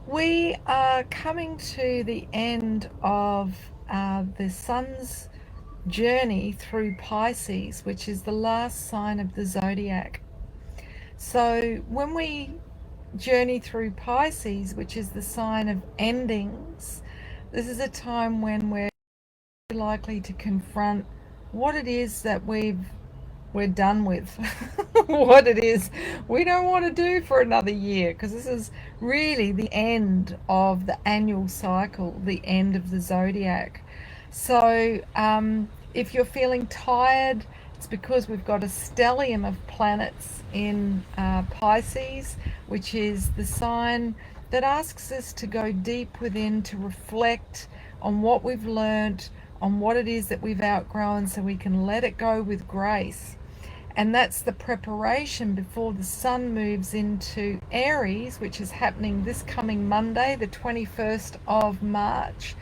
We are coming to the end of the sun's journey through Pisces, which is the last sign of the zodiac. So, when we journey through Pisces, which is the sign of endings, this is a time when we're likely to confront what it is that we're done with, what it is we don't want to do for another year, because this is really the end of the annual cycle, the end of the zodiac. So, if you're feeling tired, it's because we've got a stellium of planets in Pisces, which is the sign that asks us to go deep within to reflect on what we've learned, on what it is that we've outgrown, so we can let it go with grace. And that's the preparation before the sun moves into Aries, which is happening this coming Monday, the 21st of March.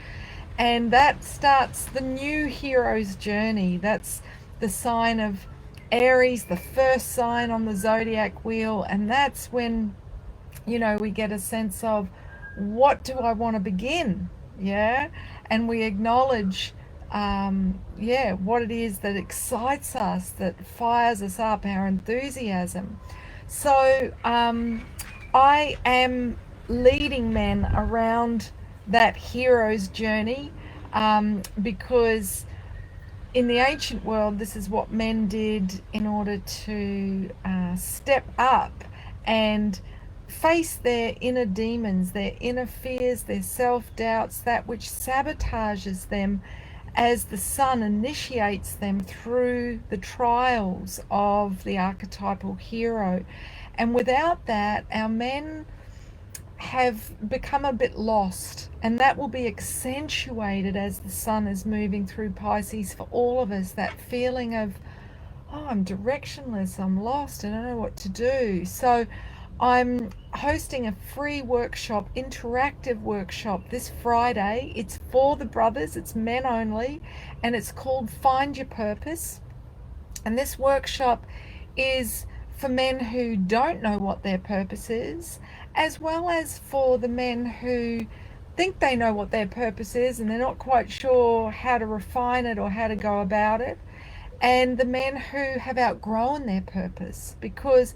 And that starts the new hero's journey. That's the sign of Aries, the first sign on the zodiac wheel. And that's when, we get a sense of, what do I want to begin? Yeah. And we acknowledge, what it is that excites us, that fires us up, our enthusiasm. So, I am leading men around that hero's journey, because in the ancient world, this is what men did in order to step up and face their inner demons, their inner fears, their self doubts, that which sabotages them as the sun initiates them through the trials of the archetypal hero. And without that, our men have become a bit lost, and that will be accentuated as the sun is moving through Pisces for all of us. That feeling of, oh, I'm directionless, I'm lost, I don't know what to do. So I'm hosting a free workshop, interactive workshop, this Friday. It's for the brothers, it's men only, and it's called Find Your Purpose. And this workshop is for men who don't know what their purpose is, as well as for the men who think they know what their purpose is and they're not quite sure how to refine it or how to go about it, and the men who have outgrown their purpose, because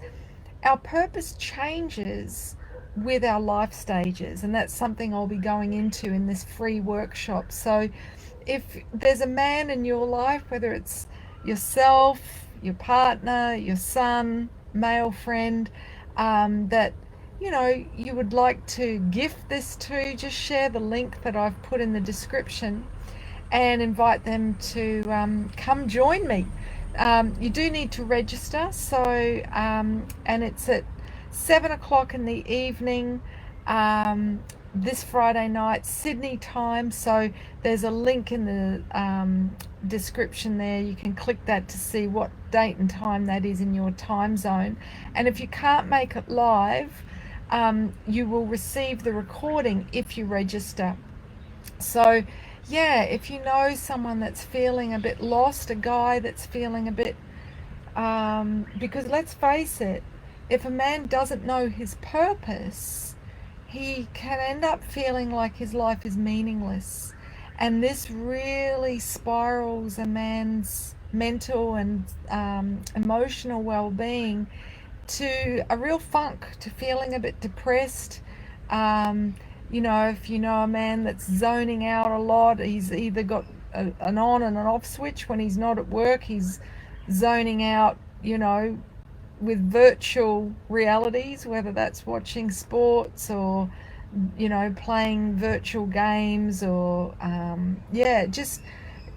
our purpose changes with our life stages, and that's something I'll be going into in this free workshop. So if there's a man in your life, whether it's yourself, your partner, your son, male friend, that you would like to gift this to, just share the link that I've put in the description and invite them to come join me. You do need to register, so and it's at 7 o'clock in the evening, this Friday night, Sydney time. So there's a link in the description there. You can click that to see what date and time that is in your time zone. And if you can't make it live, you will receive the recording if you register. So, yeah, if you know someone that's feeling a bit lost, a guy that's feeling a bit, because let's face it, if a man doesn't know his purpose, he can end up feeling like his life is meaningless. And this really spirals a man's mental and emotional well being to a real funk, to feeling a bit depressed. If you know a man that's zoning out a lot, he's either got an on and an off switch. When he's not at work, he's zoning out, with virtual realities, whether that's watching sports or, playing virtual games or, just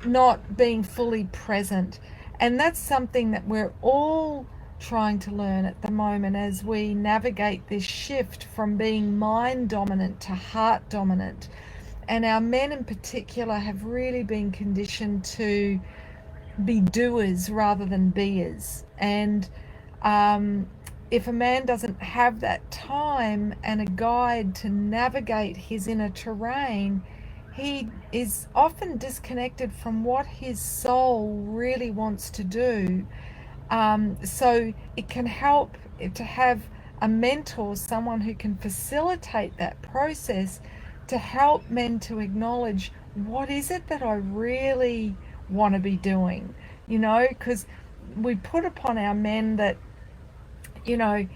not being fully present. And that's something that we're all trying to learn at the moment as we navigate this shift from being mind dominant to heart dominant. And our men in particular have really been conditioned to be doers rather than beers. And if a man doesn't have that time and a guide to navigate his inner terrain, he is often disconnected from what his soul really wants to do. So it can help to have a mentor, someone who can facilitate that process to help men to acknowledge, what is it that I really want to be doing? Because we put upon our men that, you know,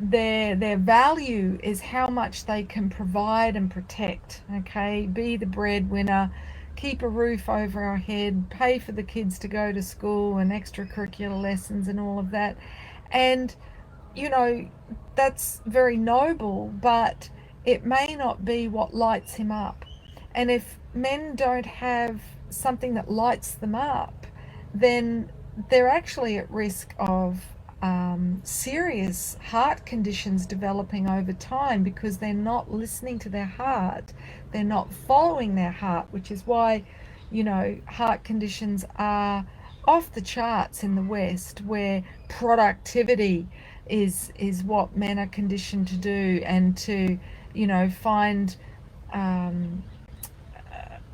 their value is how much they can provide and protect. Okay, be the breadwinner, keep a roof over our head, pay for the kids to go to school and extracurricular lessons and all of that. And that's very noble, but it may not be what lights him up. And if men don't have something that lights them up, then they're actually at risk of serious heart conditions developing over time, because they're not listening to their heart. They're not following their heart, which is why, heart conditions are off the charts in the West, where productivity is what men are conditioned to do, and to find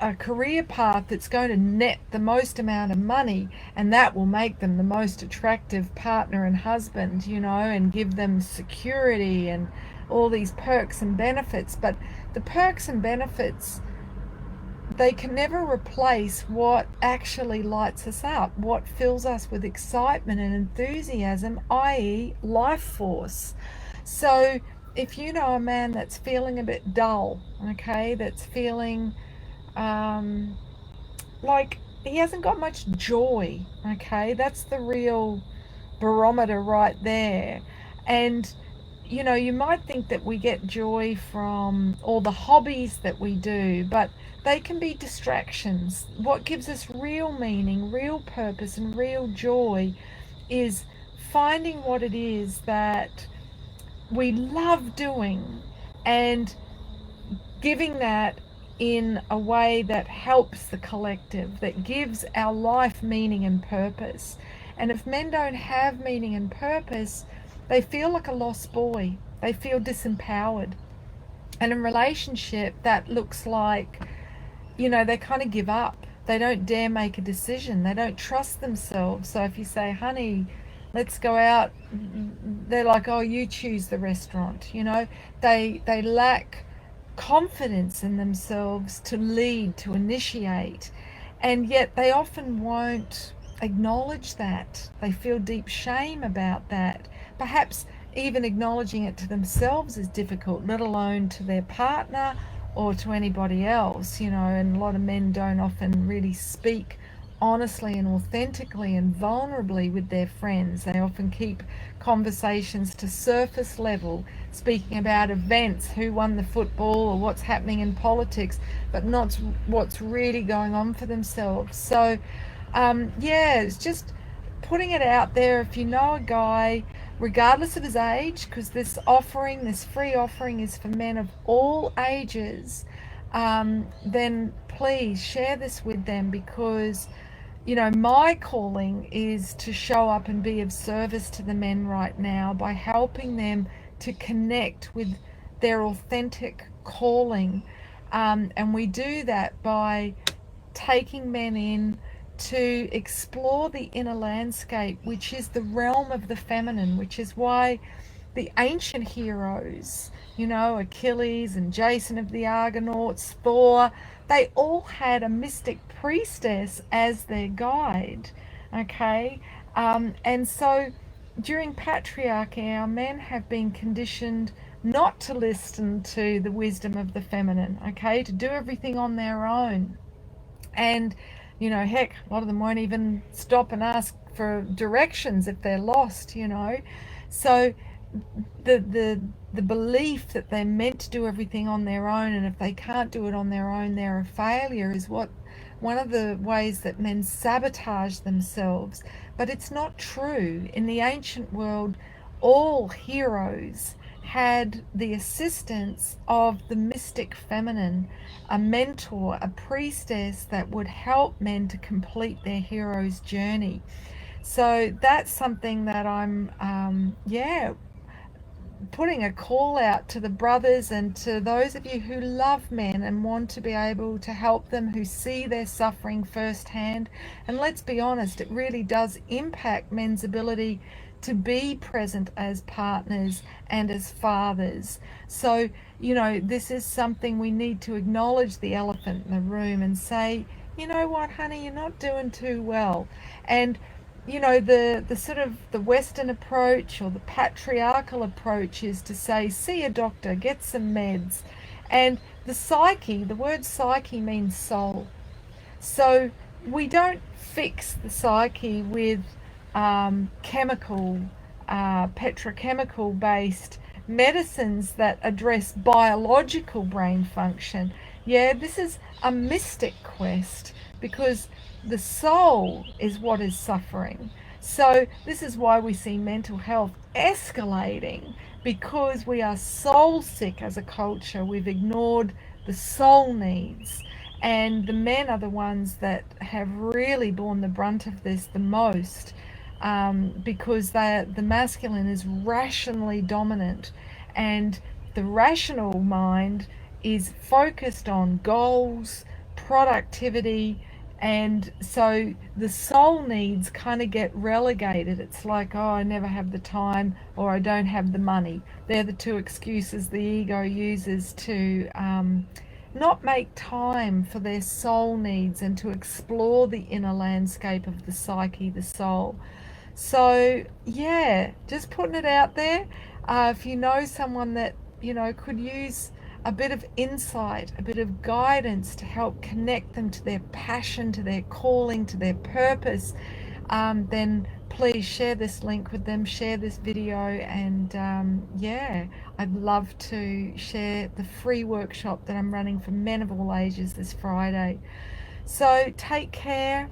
a career path that's going to net the most amount of money, and that will make them the most attractive partner and husband, and give them security and all these perks and benefits. But the perks and benefits, they can never replace what actually lights us up, what fills us with excitement and enthusiasm, i.e. life force. So if you know a man that's feeling a bit dull, okay, that's feeling like he hasn't got much joy, okay, that's the real barometer right there. And you might think that we get joy from all the hobbies that we do, but they can be distractions. What gives us real meaning, real purpose, and real joy is finding what it is that we love doing, and giving that in a way that helps the collective, that gives our life meaning and purpose. And if men don't have meaning and purpose, they feel like a lost boy. They feel disempowered. And in relationship, that looks like, they kind of give up. They don't dare make a decision. They don't trust themselves. So if you say, honey, let's go out, they're like, oh, you choose the restaurant. They lack confidence in themselves to lead, to initiate. And yet they often won't acknowledge that. They feel deep shame about that. Perhaps even acknowledging it to themselves is difficult, let alone to their partner or to anybody else, and a lot of men don't often really speak honestly and authentically and vulnerably with their friends. They often keep conversations to surface level, speaking about events, who won the football or what's happening in politics, but not what's really going on for themselves. So it's just putting it out there. If you know a guy, regardless of his age, because this free offering is for men of all ages, then please share this with them, because my calling is to show up and be of service to the men right now by helping them to connect with their authentic calling. And we do that by taking men in to explore the inner landscape, which is the realm of the feminine, which is why the ancient heroes, Achilles and Jason of the Argonauts, Thor, they all had a mystic priestess as their guide, okay? And so during patriarchy, our men have been conditioned not to listen to the wisdom of the feminine, okay, to do everything on their own. And heck, a lot of them won't even stop and ask for directions if they're lost. So the belief that they're meant to do everything on their own, and if they can't do it on their own, they're a failure, is one of the ways that men sabotage themselves. But it's not true. In the ancient world, all heroes had the assistance of the mystic feminine, a mentor, a priestess that would help men to complete their hero's journey. So that's something that I'm putting a call out to the brothers and to those of you who love men and want to be able to help them, who see their suffering firsthand. And let's be honest, it really does impact men's ability to be present as partners and as fathers. So, this is something we need to acknowledge the elephant in the room and say, you know what, honey, you're not doing too well. And the sort of the Western approach or the patriarchal approach is to say, see a doctor, get some meds. And the word psyche means soul. So we don't fix the psyche with petrochemical based medicines that address biological brain function. Yeah, this is a mystic quest because the soul is what is suffering. So this is why we see mental health escalating, because we are soul sick as a culture. We've ignored the soul needs. And the men are the ones that have really borne the brunt of this the most, because the masculine is rationally dominant, and the rational mind is focused on goals, productivity, and so the soul needs kind of get relegated. It's like, oh, I never have the time, or I don't have the money. They're the two excuses the ego uses to not make time for their soul needs and to explore the inner landscape of the psyche, the soul. So, yeah, just putting it out there. If you know someone that, could use a bit of insight, a bit of guidance to help connect them to their passion, to their calling, to their purpose, then please share this link with them, share this video, and yeah, I'd love to share the free workshop that I'm running for men of all ages this Friday. So take care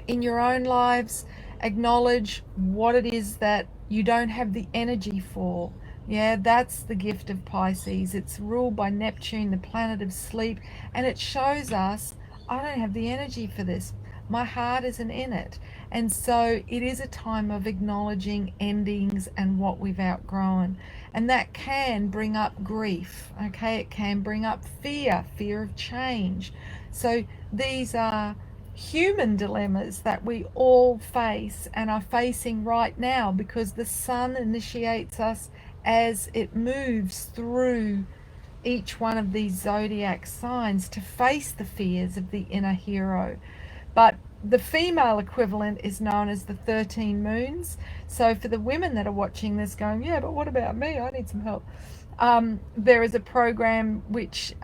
in your own lives, acknowledge what it is that you don't have the energy for. Yeah, that's the gift of Pisces. It's ruled by Neptune, the planet of sleep, and it shows us, I don't have the energy for this. My heart isn't in it. And so it is a time of acknowledging endings and what we've outgrown. And that can bring up grief, okay? It can bring up fear of change. So these are human dilemmas that we all face and are facing right now, because the sun initiates us as it moves through each one of these zodiac signs to face the fears of the inner hero. But the female equivalent is known as the 13 moons. So for the women that are watching this going, yeah, but what about me? I need some help. There is a program which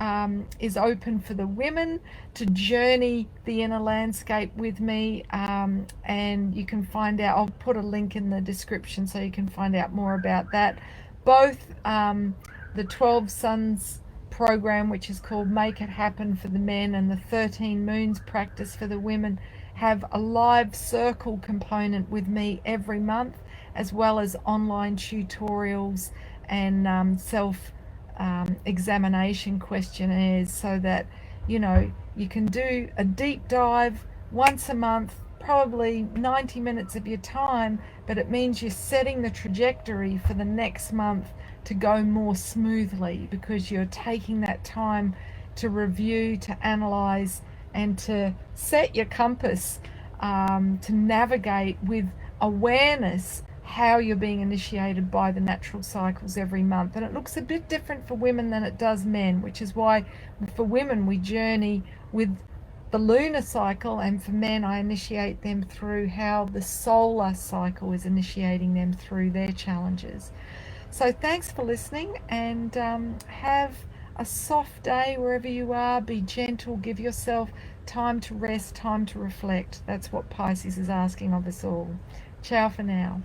is open for the women to journey the inner landscape with me, and you can find out, I'll put a link in the description so you can find out more about that. Both the 12 Suns program, which is called Make It Happen for the men, and the 13 Moons practice for the women, have a live circle component with me every month, as well as online tutorials and self examination questionnaires, so that you can do a deep dive once a month, probably 90 minutes of your time, but it means you're setting the trajectory for the next month to go more smoothly, because you're taking that time to review, to analyze, and to set your compass, to navigate with awareness how you're being initiated by the natural cycles every month. And it looks a bit different for women than it does men, which is why for women we journey with the lunar cycle, and for men I initiate them through how the solar cycle is initiating them through their challenges. So thanks for listening, and have a soft day wherever you are. Be gentle, give yourself time to rest, time to reflect. That's what Pisces is asking of us all. Ciao for now.